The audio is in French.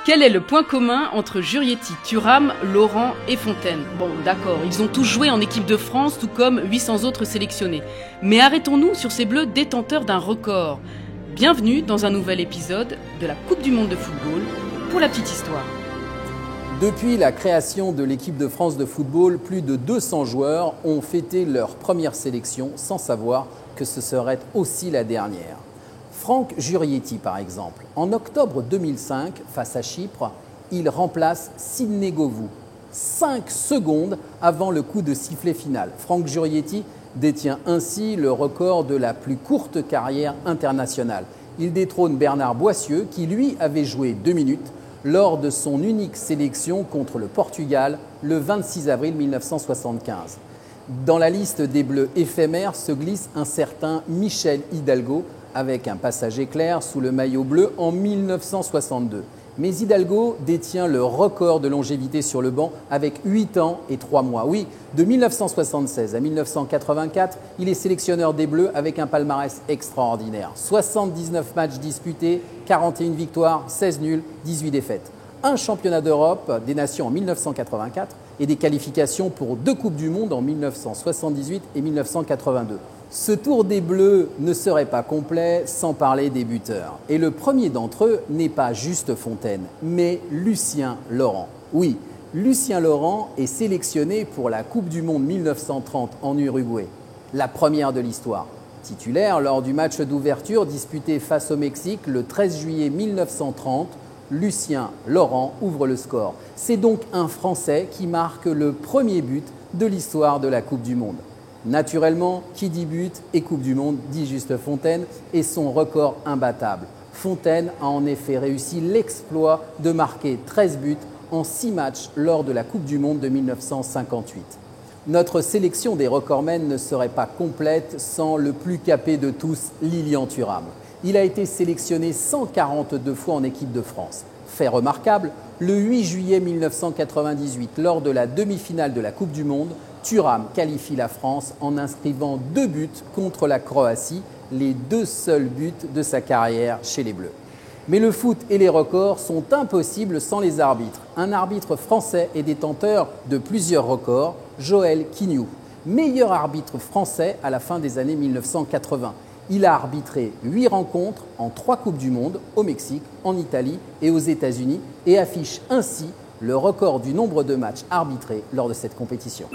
Quel est le point commun entre Jurietti, Thuram, Laurent et Fontaine? Bon, d'accord, ils ont tous joué en équipe de France, tout comme 800 autres sélectionnés. Mais arrêtons-nous sur ces Bleus détenteurs d'un record. Bienvenue dans un nouvel épisode de la Coupe du Monde de football pour la petite histoire. Depuis la création de l'équipe de France de football, plus de 200 joueurs ont fêté leur première sélection sans savoir que ce serait aussi la dernière. Franck Jurietti, par exemple, en octobre 2005, face à Chypre, il remplace Sidney Govou, 5 secondes avant le coup de sifflet final. Franck Jurietti détient ainsi le record de la plus courte carrière internationale. Il détrône Bernard Boissieu, qui lui avait joué 2 minutes lors de son unique sélection contre le Portugal le 26 avril 1975. Dans la liste des Bleus éphémères se glisse un certain Michel Hidalgo, avec un passage éclair sous le maillot bleu en 1962. Mais Hidalgo détient le record de longévité sur le banc avec 8 ans et 3 mois. Oui, de 1976 à 1984, il est sélectionneur des Bleus avec un palmarès extraordinaire. 79 matchs disputés, 41 victoires, 16 nuls, 18 défaites. Un championnat d'Europe des nations en 1984 et des qualifications pour 2 Coupes du Monde en 1978 et 1982. Ce tour des Bleus ne serait pas complet sans parler des buteurs. Et le premier d'entre eux n'est pas juste Fontaine, mais Lucien Laurent. Oui, Lucien Laurent est sélectionné pour la Coupe du Monde 1930 en Uruguay, la première de l'histoire. Titulaire lors du match d'ouverture disputé face au Mexique le 13 juillet 1930, Lucien Laurent ouvre le score. C'est donc un Français qui marque le premier but de l'histoire de la Coupe du Monde. Naturellement, qui dit but et Coupe du Monde dit juste Fontaine et son record imbattable. Fontaine a en effet réussi l'exploit de marquer 13 buts en 6 matchs lors de la Coupe du Monde de 1958. Notre sélection des recordmen ne serait pas complète sans le plus capé de tous, Lilian Thuram. Il a été sélectionné 142 fois en équipe de France. Fait remarquable, le 8 juillet 1998, lors de la demi-finale de la Coupe du Monde, Thuram qualifie la France en inscrivant 2 buts contre la Croatie, les 2 seuls buts de sa carrière chez les Bleus. Mais le foot et les records sont impossibles sans les arbitres. Un arbitre français est détenteur de plusieurs records, Joël Quignoux, meilleur arbitre français à la fin des années 1980. Il a arbitré 8 rencontres en 3 Coupes du Monde, au Mexique, en Italie et aux États-Unis, et affiche ainsi le record du nombre de matchs arbitrés lors de cette compétition.